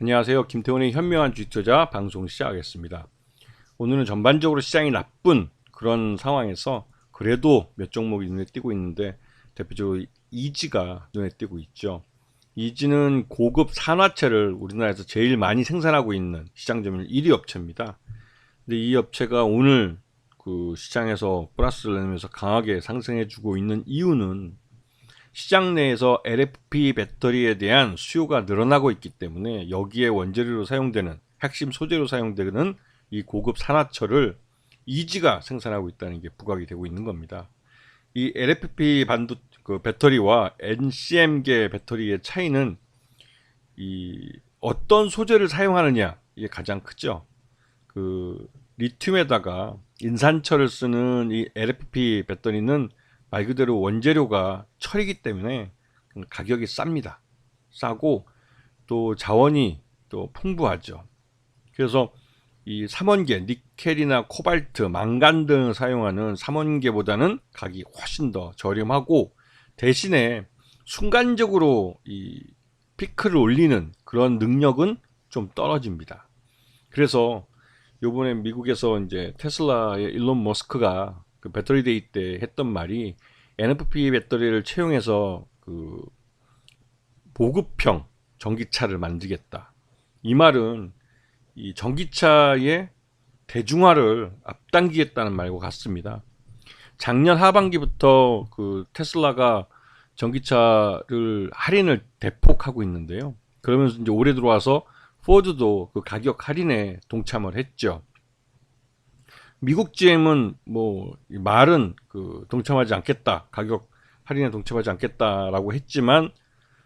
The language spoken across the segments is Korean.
안녕하세요. 김태훈의 현명한 주식 투자 방송 시작하겠습니다. 오늘은 전반적으로 시장이 나쁜 그런 상황에서 그래도 몇 종목이 눈에 띄고 있는데 대표적으로 이지가 눈에 띄고 있죠. 이지는 고급 산화체를 우리나라에서 제일 많이 생산하고 있는 시장 점유율 1위 업체입니다. 근데 이 업체가 오늘 그 시장에서 플러스를 내면서 강하게 상승해주고 있는 이유는 시장 내에서 LFP 배터리에 대한 수요가 늘어나고 있기 때문에 여기에 원재료로 사용되는 핵심 소재로 사용되는 이 고급 산화철을 이지가 생산하고 있다는 게 부각이 되고 있는 겁니다. 이 LFP 그 배터리와 NCM계 배터리의 차이는 이 어떤 소재를 사용하느냐 이게 가장 크죠. 그 리튬에다가 인산철을 쓰는 이 LFP 배터리는 말 그대로 원재료가 철이기 때문에 가격이 쌉니다. 싸고 또 자원이 또 풍부하죠. 그래서 이 삼원계, 니켈이나 코발트, 망간 등 사용하는 삼원계보다는 가격이 훨씬 더 저렴하고 대신에 순간적으로 이 피크를 올리는 그런 능력은 좀 떨어집니다. 그래서 요번에 미국에서 이제 테슬라의 일론 머스크가 그 배터리 데이 때 했던 말이 NFP 배터리를 채용해서 그 보급형 전기차를 만들겠다. 이 말은 이 전기차의 대중화를 앞당기겠다는 말과 같습니다. 작년 하반기부터 그 테슬라가 전기차를 할인을 대폭 하고 있는데요. 그러면서 이제 올해 들어와서 포드도 그 가격 할인에 동참을 했죠. 미국 GM은 뭐 말은 그 동참하지 않겠다, 가격 할인에 동참하지 않겠다라고 했지만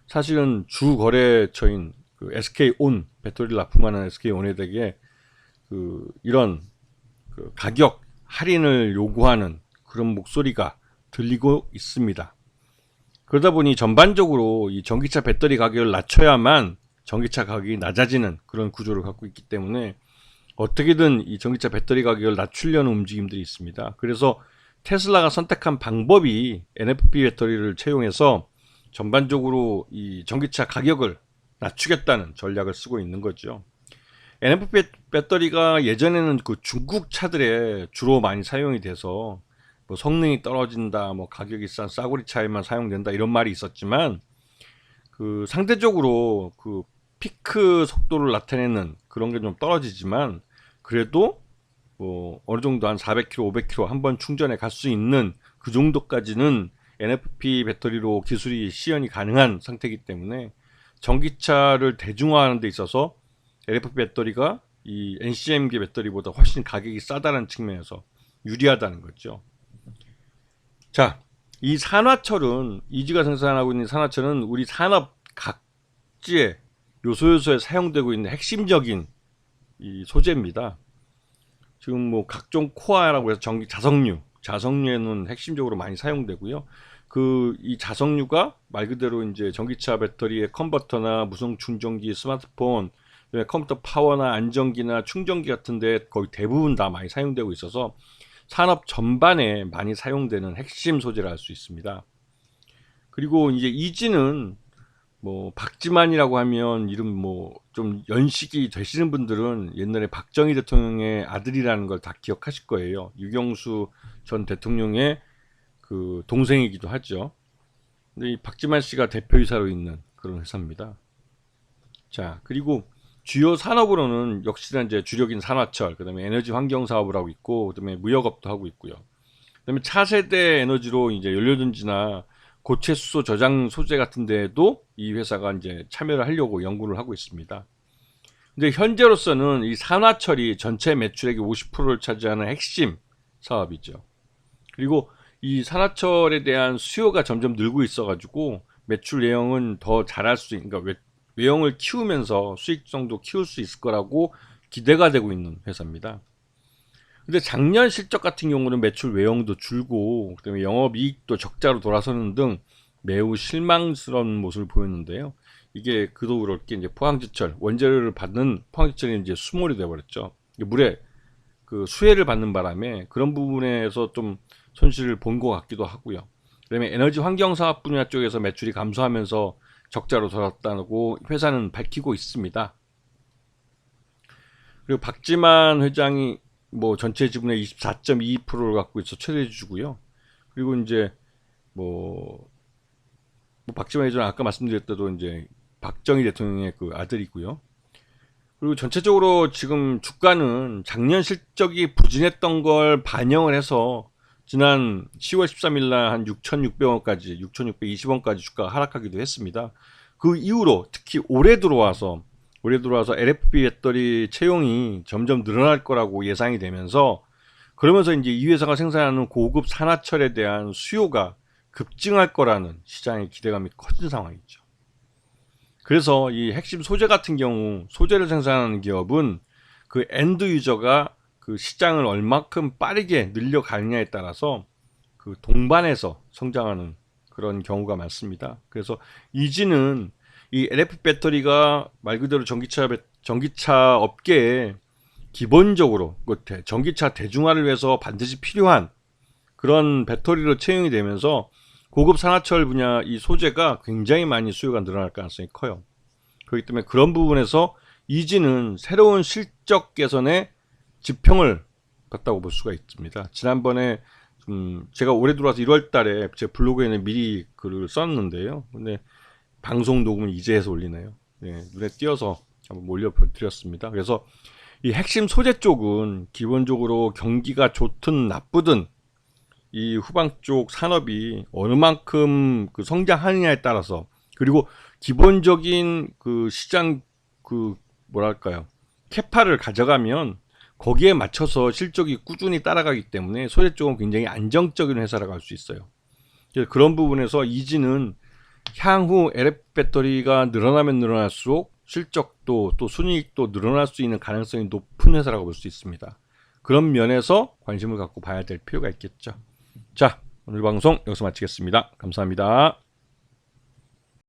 사실은 주 거래처인 그 SK온 배터리를 납품하는 SK온에게 그 이런 그 가격 할인을 요구하는 그런 목소리가 들리고 있습니다. 그러다 보니 전반적으로 이 전기차 배터리 가격을 낮춰야만 전기차 가격이 낮아지는 그런 구조를 갖고 있기 때문에 어떻게든 이 전기차 배터리 가격을 낮추려는 움직임들이 있습니다. 그래서 테슬라가 선택한 방법이 NFP 배터리를 채용해서 전반적으로 이 전기차 가격을 낮추겠다는 전략을 쓰고 있는 거죠. NFP 배터리가 예전에는 그 중국 차들에 주로 많이 사용이 돼서 뭐 성능이 떨어진다, 뭐 가격이 싼 싸구리 차에만 사용된다 이런 말이 있었지만 그 상대적으로 그 피크 속도를 나타내는 그런 게 좀 떨어지지만 그래도 뭐 어느 정도 한 400km, 500km 한 번 충전해 갈 수 있는 그 정도까지는 NFP 배터리로 기술이 시연이 가능한 상태이기 때문에 전기차를 대중화하는 데 있어서 NFP 배터리가 이 NCM계 배터리보다 훨씬 가격이 싸다는 측면에서 유리하다는 거죠. 자, 이 산화철은 이지가 생산하고 있는 산화철은 우리 산업 각지에 요소에 사용되고 있는 핵심적인 이 소재입니다. 지금 뭐 각종 코어라고 해서 자석류에는 핵심적으로 많이 사용되고요. 그 이 자석류가 말 그대로 이제 전기차 배터리의 컨버터나 무선 충전기, 스마트폰, 컴퓨터 파워나 안전기나 충전기 같은데 거의 대부분 다 많이 사용되고 있어서 산업 전반에 많이 사용되는 핵심 소재라 할 수 있습니다. 그리고 이제 이지는 뭐 박지만이라고 하면 이름 뭐 좀 연식이 되시는 분들은 옛날에 박정희 대통령의 아들이라는 걸 다 기억하실 거예요. 유경수 전 대통령의 그 동생이기도 하죠. 근데 이 박지만 씨가 대표이사로 있는 그런 회사입니다. 자, 그리고 주요 산업으로는 역시나 이제 주력인 산화철, 그다음에 에너지 환경 사업을 하고 있고, 그다음에 무역업도 하고 있고요. 그다음에 차세대 에너지로 이제 연료전지나 고체 수소 저장 소재 같은 데에도 이 회사가 이제 참여를 하려고 연구를 하고 있습니다. 근데 현재로서는 이 산화철이 전체 매출액의 50%를 차지하는 핵심 사업이죠. 그리고 이 산화철에 대한 수요가 점점 늘고 있어가지고 매출 내용은 더 잘할 수 있는, 그러니까 외형을 키우면서 수익성도 키울 수 있을 거라고 기대가 되고 있는 회사입니다. 근데 작년 실적 같은 경우는 매출 외형도 줄고 그다음에 영업이익도 적자로 돌아서는 등 매우 실망스러운 모습을 보였는데요. 이게 그도 그럴 게 이제 포항제철 원재료를 받는 포항제철이 이제 수몰이 돼버렸죠. 물에 그 수혜를 받는 바람에 그런 부분에서 좀 손실을 본 것 같기도 하고요. 그다음에 에너지 환경 사업 분야 쪽에서 매출이 감소하면서 적자로 돌아왔다고 회사는 밝히고 있습니다. 그리고 박지만 회장이 뭐 전체 지분의 24.22%를 갖고 있어 최대 주주고요. 그리고 이제 뭐, 박지만 회장 아까 말씀드렸다도 이제 박정희 대통령의 그 아들이고요. 그리고 전체적으로 지금 주가는 작년 실적이 부진했던 걸 반영을 해서 지난 10월 13일 날 한 6,600원까지, 6,620원까지 주가가 하락하기도 했습니다. 그 이후로 특히 올해 들어와서 LFP 배터리 채용이 점점 늘어날 거라고 예상이 되면서, 그러면서 이제 이 회사가 생산하는 고급 산화철에 대한 수요가 급증할 거라는 시장의 기대감이 커진 상황이죠. 그래서 이 핵심 소재 같은 경우, 소재를 생산하는 기업은 그 엔드 유저가 그 시장을 얼마큼 빠르게 늘려가느냐에 따라서 그 동반해서 성장하는 그런 경우가 많습니다. 그래서 이지는 이 LFP 배터리가 말 그대로 전기차 업계에 기본적으로 전기차 대중화를 위해서 반드시 필요한 그런 배터리로 채용이 되면서 고급 산화철 분야 이 소재가 굉장히 많이 수요가 늘어날 가능성이 커요. 그렇기 때문에 그런 부분에서 이지는 새로운 실적 개선의 지평을 갖다고 볼 수가 있습니다. 지난번에 제가 올해 들어와서 1월 달에 제 블로그에는 미리 글을 썼는데요. 근데 방송 녹음은 이제 해서 올리네요. 네, 눈에 띄어서 한번 올려드렸습니다. 그래서 이 핵심 소재 쪽은 기본적으로 경기가 좋든 나쁘든 이 후방 쪽 산업이 어느 만큼 그 성장하느냐에 따라서, 그리고 기본적인 그 시장 그 뭐랄까요, 캐파를 가져가면 거기에 맞춰서 실적이 꾸준히 따라가기 때문에 소재 쪽은 굉장히 안정적인 회사라고 할 수 있어요. 그래서 그런 부분에서 이지는 향후 LFP 배터리가 늘어나면 늘어날수록 실적도 또 순이익도 늘어날 수 있는 가능성이 높은 회사라고 볼 수 있습니다. 그런 면에서 관심을 갖고 봐야 될 필요가 있겠죠. 자, 오늘 방송 여기서 마치겠습니다. 감사합니다.